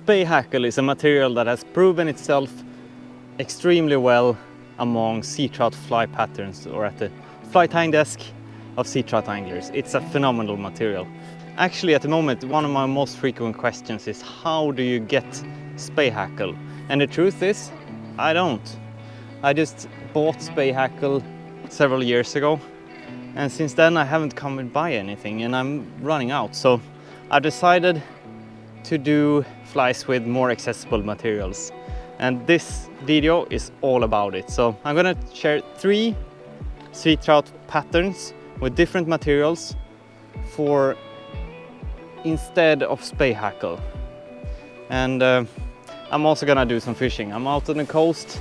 Spey hackle is a material that has proven itself extremely well among sea trout fly patterns or at the fly tying desk of sea trout anglers. It's a phenomenal material. Actually, at the moment, one of my most frequent questions is how do you get Spey hackle? And the truth is, I don't. I just bought Spey hackle several years ago, and since then I haven't come and buy anything, and I'm running out. So I decided to do flies with more accessible materials, and this video is all about it. So I'm gonna share 3 sea trout patterns with different materials for instead of Spey hackle. And I'm also gonna do some fishing. I'm out on the coast,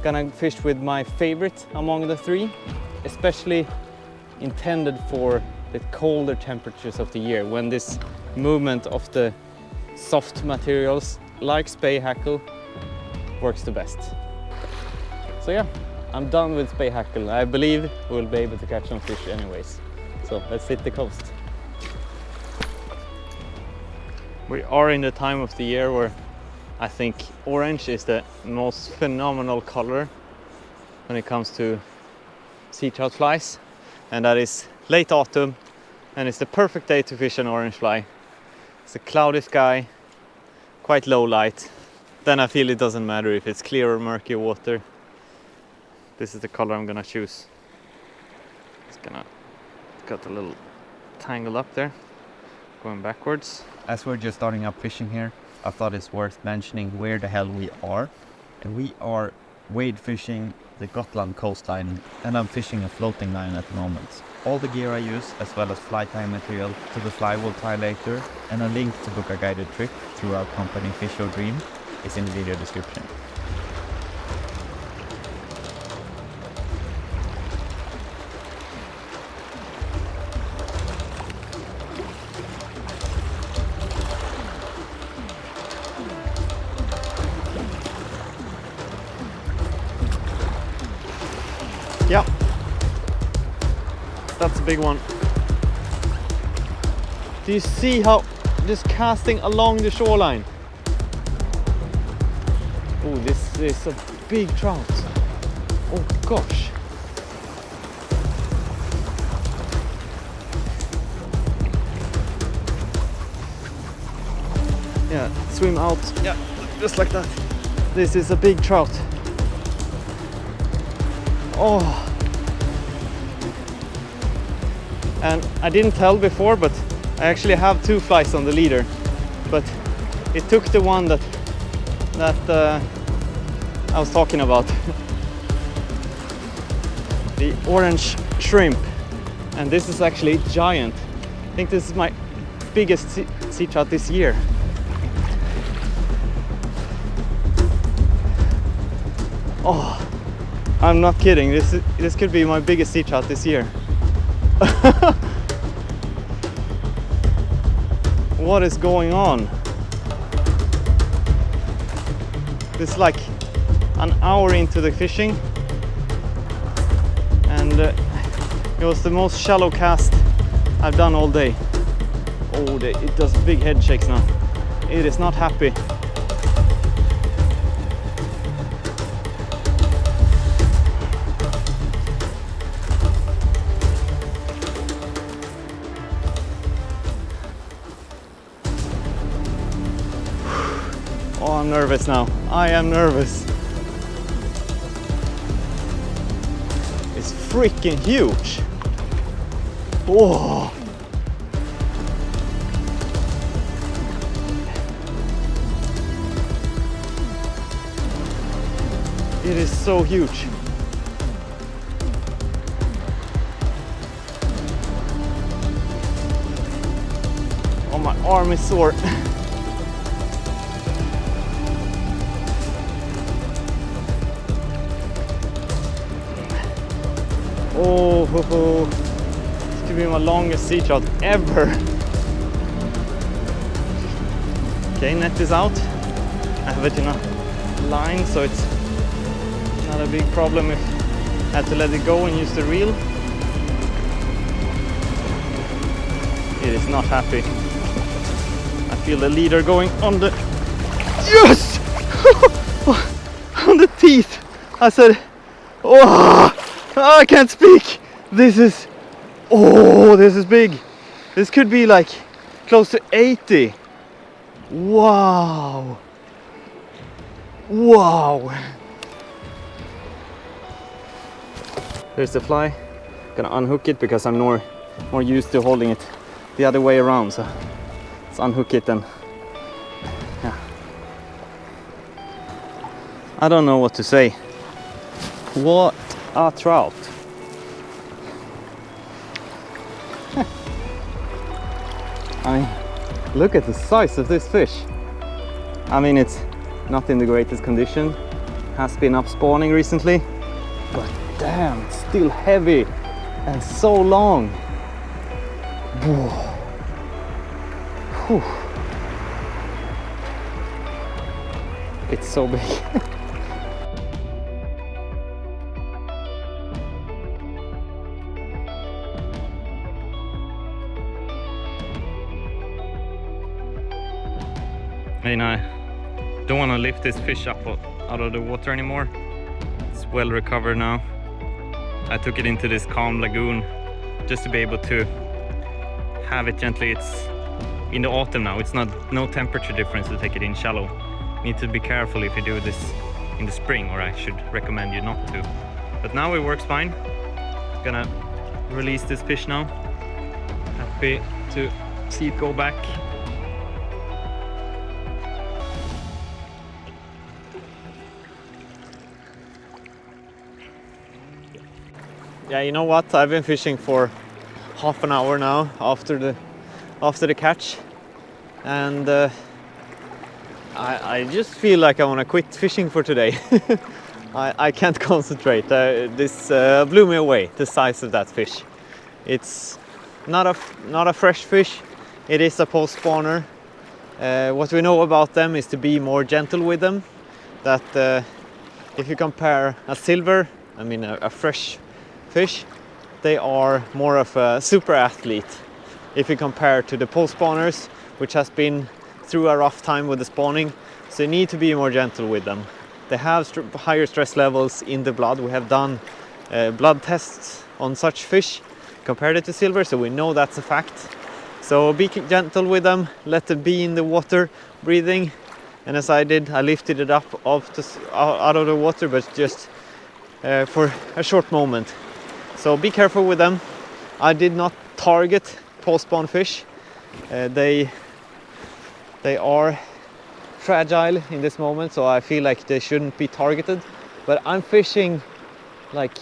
gonna fish with my favorite among the 3, especially intended for the colder temperatures of the year, when this movement of the soft materials like Spey hackle works the best. So yeah, I'm done with Spey hackle. I believe we'll be able to catch some fish anyways. So let's hit the coast. We are in the time of the year where I think orange is the most phenomenal color when it comes to sea trout flies, and that is late autumn, and it's the perfect day to fish an orange fly. It's a cloudy sky, quite low light. Then I feel it doesn't matter if it's clear or murky water. This is the color I'm gonna choose. It's gonna got a little tangle up there, going backwards. As we're just starting up fishing here, I thought it's worth mentioning where the hell we are. And we are wade fishing the Gotland coastline, and I'm fishing a floating line at the moment. All the gear I use, as well as fly tying material to the fly we'll tie later, and a link to book a guided trip through our company Fish Your Dream is in the video description. Yeah, that's a big one. Do you see how just casting along the shoreline? Oh, this is a big trout. Oh gosh. Yeah, swim out. Yeah, just like that. This is a big trout. Oh, and I didn't tell before, but I actually have 2 flies on the leader, but it took the one that I was talking about, the orange shrimp, and this is actually giant. I think this is my biggest sea trout this year. Oh, I'm not kidding. This could be my biggest sea trout this year. What is going on? This is like an hour into the fishing, and it was the most shallow cast I've done all day. Oh, it does big head shakes now. It is not happy. Oh, I'm nervous now. I am nervous. It's freaking huge. Whoa. It is so huge. Oh, my arm is sore. Oh, this could be my longest sea trout ever. Okay, net is out. I have it in a line, so it's not a big problem if I had to let it go and use the reel. It is not happy. I feel the leader going on the Yes! On the teeth. I said, oh, I can't speak. This is, oh, this is big. This could be like close to 80. Wow. Wow. Here's the fly. Gonna unhook it because I'm more used to holding it the other way around. So let's unhook it and yeah. I don't know what to say. What a trout. I mean, look at the size of this fish. I mean, it's not in the greatest condition. Has been up spawning recently, but damn, it's still heavy and so long. Whew. It's so big. I mean, I don't want to lift this fish up out of the water anymore. It's well recovered now. I took it into this calm lagoon just to be able to have it gently. It's in the autumn now. It's no temperature difference to take it in shallow. You need to be careful if you do this in the spring, or I should recommend you not to. But now it works fine. Gonna release this fish now. Happy to see it go back. Yeah, you know what? I've been fishing for half an hour now after the catch, and I just feel like I want to quit fishing for today. I can't concentrate. This blew me away, the size of that fish. It's not a fresh fish. It is a post spawner. What we know about them is to be more gentle with them. That if you compare a silver, I mean a fresh fish, they are more of a super athlete if you compare to the post spawners, which has been through a rough time with the spawning, so you need to be more gentle with them. They have higher stress levels in the blood. We have done blood tests on such fish, compared it to silver, so we know that's a fact. So be gentle with them, let them be in the water breathing, and as I did, I lifted it up out of the water, but just for a short moment. So be careful with them. I did not target post-spawn fish. They are fragile in this moment, so I feel like they shouldn't be targeted. But I'm fishing like,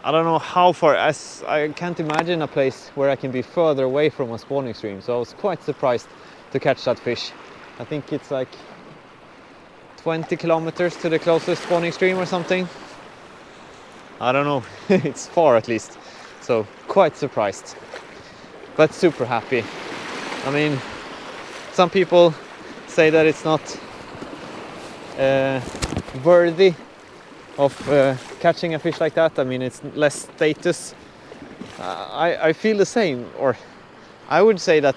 I don't know how far, as I can't imagine a place where I can be further away from a spawning stream. So I was quite surprised to catch that fish. I think it's like 20 kilometers to the closest spawning stream or something. I don't know, it's far at least, so quite surprised, but super happy. I mean, some people say that it's not worthy of catching a fish like that. I mean, it's less status. I feel the same, or I would say that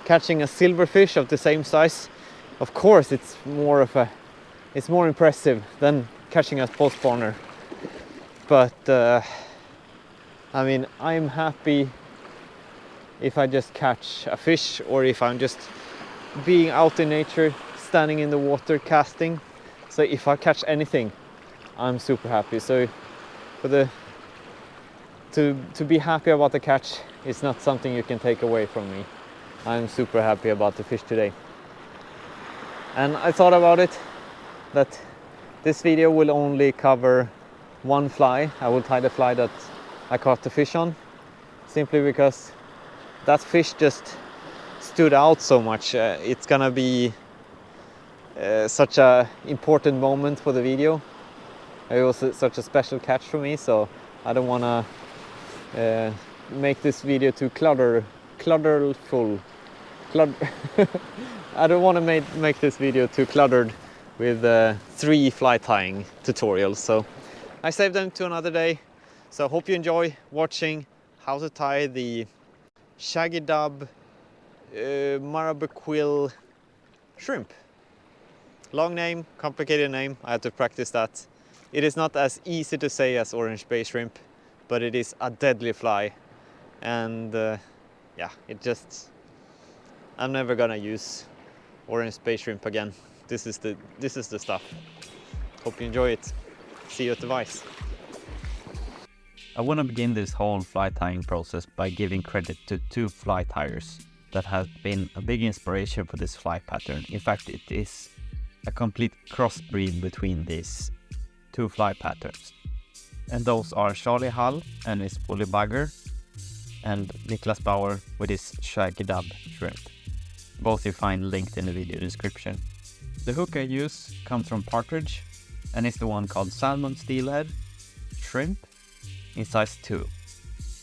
catching a silverfish of the same size, of course it's more impressive than catching a post spawner. But I mean, I'm happy if I just catch a fish, or if I'm just being out in nature, standing in the water, casting. So if I catch anything, I'm super happy. So to be happy about the catch is not something you can take away from me. I'm super happy about the fish today. And I thought about it, that this video will only cover one fly. I will tie the fly that I caught the fish on, simply because that fish just stood out so much. It's gonna be such a important moment for the video. It was such a special catch for me, so I don't want to make this video too clutterful. I don't want to make this video too cluttered with 3 fly tying tutorials, so I saved them to another day. So hope you enjoy watching how to tie the Shaggy dub Marabou Quill shrimp. Long name, complicated name, I had to practice that. It is not as easy to say as orange bay shrimp, but it is a deadly fly. And yeah, I'm never gonna use orange bay shrimp again. This is the stuff. Hope you enjoy it. See you at the Vice. I want to begin this whole fly tying process by giving credit to two fly tyers that have been a big inspiration for this fly pattern. In fact, it is a complete crossbreed between these two fly patterns. And those are Charlie Hull and his bullybugger, and Niklas Bauer with his Shaggy dub shrimp. Both you find linked in the video description. The hook I use comes from Partridge and is the one called Salmon Steelhead shrimp in size 2.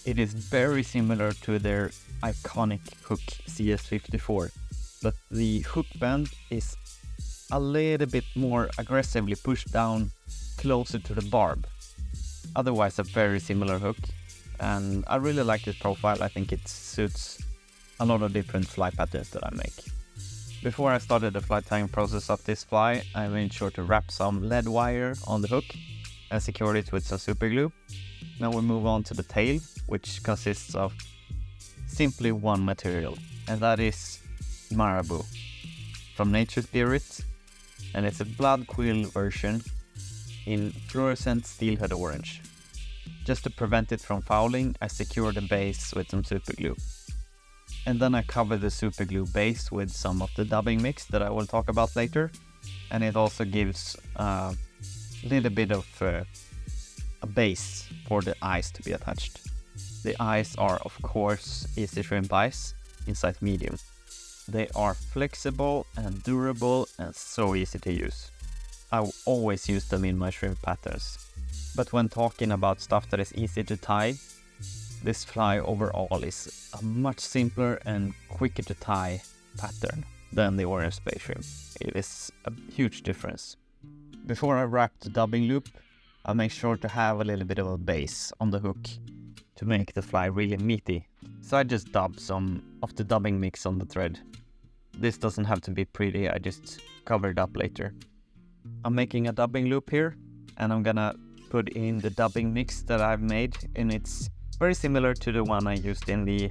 It is very similar to their iconic hook CS54, but the hook bend is a little bit more aggressively pushed down closer to the barb. Otherwise a very similar hook, and I really like this profile. I think it suits a lot of different fly patterns that I make. Before I started the fly tying process of this fly, I made sure to wrap some lead wire on the hook and secured it with some super glue. Now we move on to the tail, which consists of simply one material, and that is Marabou from Nature Spirit, and it's a blood quill version in fluorescent steelhead orange. Just to prevent it from fouling, I secured the base with some super glue. And then I cover the super glue base with some of the dubbing mix that I will talk about later, and it also gives a little bit of a base for the eyes to be attached. The eyes are of course Easy Shrimp eyes in size medium. They are flexible and durable and so easy to use. I will always use them in my shrimp patterns. But when talking about stuff that is easy to tie, this fly overall is a much simpler and quicker to tie pattern than the orange bay shrimp. It is a huge difference. Before I wrap the dubbing loop, I make sure to have a little bit of a base on the hook to make the fly really meaty. So I just dub some of the dubbing mix on the thread. This doesn't have to be pretty, I just cover it up later. I'm making a dubbing loop here, and I'm gonna put in the dubbing mix that I've made, and it's very similar to the one I used in the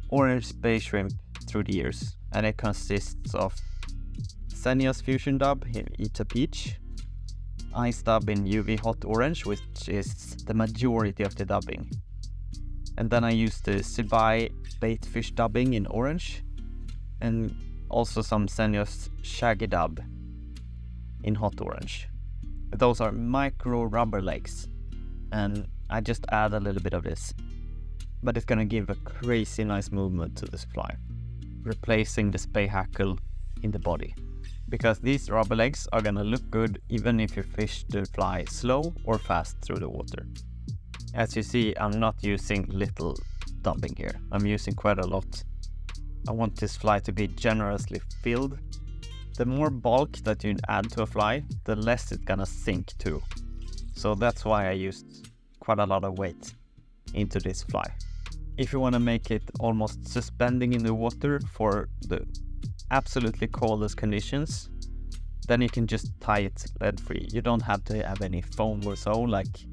orange bay shrimp through the years. And it consists of Senyo's fusion dub in Eat a Peach, ice dub in UV hot orange, which is the majority of the dubbing. And then I used the Sybai baitfish dubbing in orange, and also some Senyo's Shaggy dub in hot orange. Those are micro rubber legs, and I just add a little bit of this. But it's gonna give a crazy nice movement to this fly, replacing the spay hackle in the body. Because these rubber legs are gonna look good even if you fish the fly slow or fast through the water. As you see, I'm not using little dubbing here. I'm using quite a lot. I want this fly to be generously filled. The more bulk that you add to a fly, the less it's gonna sink too. So that's why I used quite a lot of weight into this fly. If you want to make it almost suspending in the water for the absolutely coldest conditions, then you can just tie it lead free. You don't have to have any foam or so like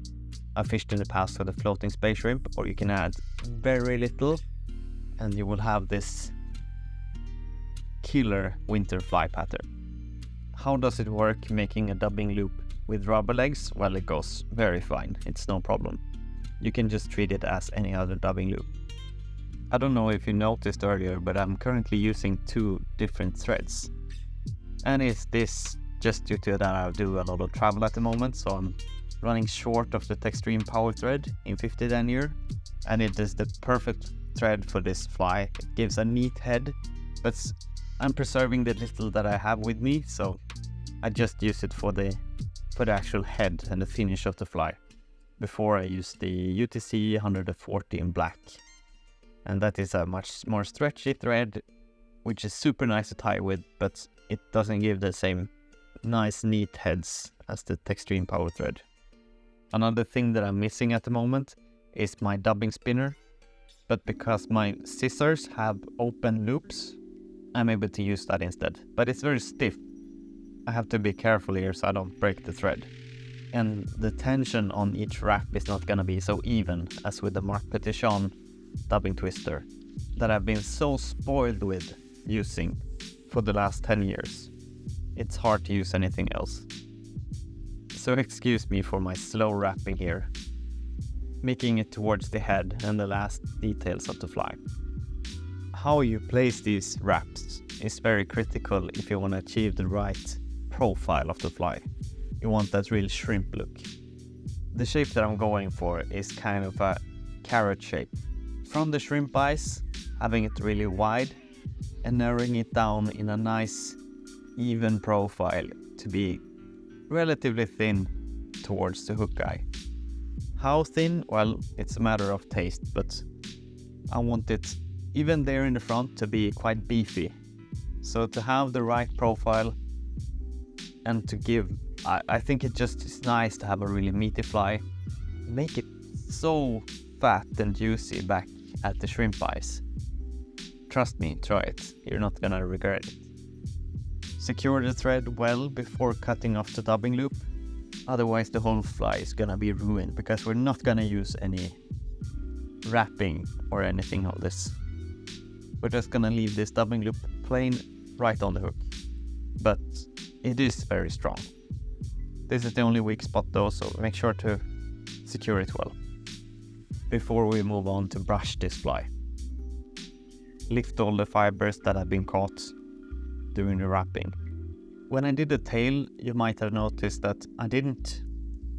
I fished in the past with a floating spay shrimp, or you can add very little and you will have this killer winter fly pattern. How does it work making a dubbing loop with rubber legs? Well, it goes very fine, it's no problem. You can just treat it as any other dubbing loop. I don't know if you noticed earlier, but I'm currently using 2 different threads. And it's this just due to that I do a lot of travel at the moment, so I'm running short of the Textreme power thread in 50 denier, and it is the perfect thread for this fly. It gives a neat head, but I'm preserving the little that I have with me, so I just use it for the actual head and the finish of the fly. Before I use the UTC 140 in black, and that is a much more stretchy thread, which is super nice to tie with, but it doesn't give the same nice neat heads as the Textreme power thread. Another thing that I'm missing at the moment is my dubbing spinner, but because my scissors have open loops, I'm able to use that instead, but it's very stiff. I have to be careful here so I don't break the thread. And the tension on each wrap is not gonna be so even as with the Mark Petition dubbing twister that I've been so spoiled with using for the last 10 years. It's hard to use anything else. So excuse me for my slow wrapping here, making it towards the head and the last details of the fly. How you place these wraps is very critical if you want to achieve the right profile of the fly. You want that real shrimp look. The shape that I'm going for is kind of a carrot shape. From the shrimp eyes, having it really wide and narrowing it down in a nice even profile to be relatively thin towards the hook eye. How thin? Well, it's a matter of taste, but I want it even there in the front to be quite beefy. So to have the right profile and to give, I think it just is nice to have a really meaty fly. Make it so fat and juicy back at the shrimp eyes. Trust me, try it. You're not gonna regret it. Secure the thread well before cutting off the dubbing loop. Otherwise the whole fly is gonna be ruined because we're not gonna use any wrapping or anything of this. We're just gonna leave this dubbing loop plain right on the hook. But it is very strong. This is the only weak spot though, so make sure to secure it well. Before we move on to brush this fly. Lift all the fibers that have been caught during the wrapping. When I did the tail, you might have noticed that I didn't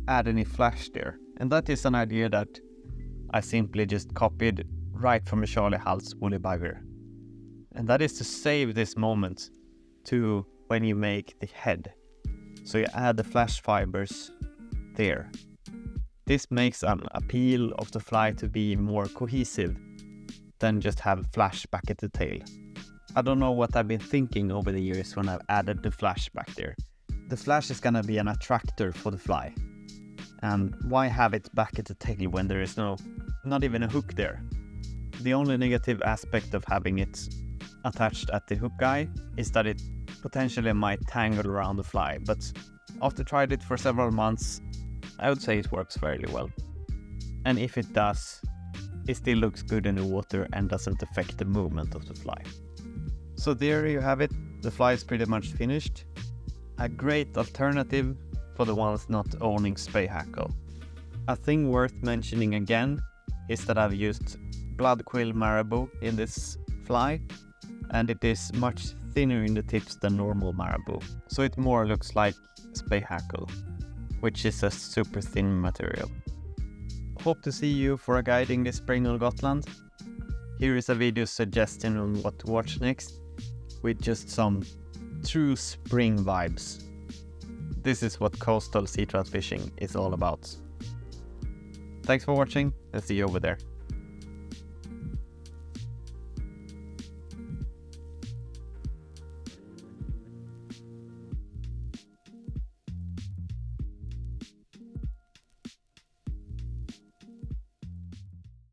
add any flash there. And that is an idea that I simply just copied right from the Charlie Hall's Woolly Bugger. And that is to save this moment to when you make the head. So you add the flash fibers there. This makes an appeal of the fly to be more cohesive than just have flash back at the tail. I don't know what I've been thinking over the years when I've added the flash back there. The flash is gonna be an attractor for the fly. And why have it back at the tail when there is not even a hook there? The only negative aspect of having it attached at the hook eye is that it potentially might tangle around the fly, but after tried it for several months, I would say it works fairly well. And if it does, it still looks good in the water and doesn't affect the movement of the fly. So there you have it, the fly is pretty much finished. A great alternative for the ones not owning Spey Hackle. A thing worth mentioning again is that I've used blood quill Marabou in this fly, and it is much thinner in the tips than normal Marabou. So it more looks like Spey Hackle, which is a super thin material. Hope to see you for a guiding this spring on Gotland. Here is a video suggestion on what to watch next, with just some true spring vibes. This is what coastal sea trout fishing is all about. Thanks for watching, and see you over there.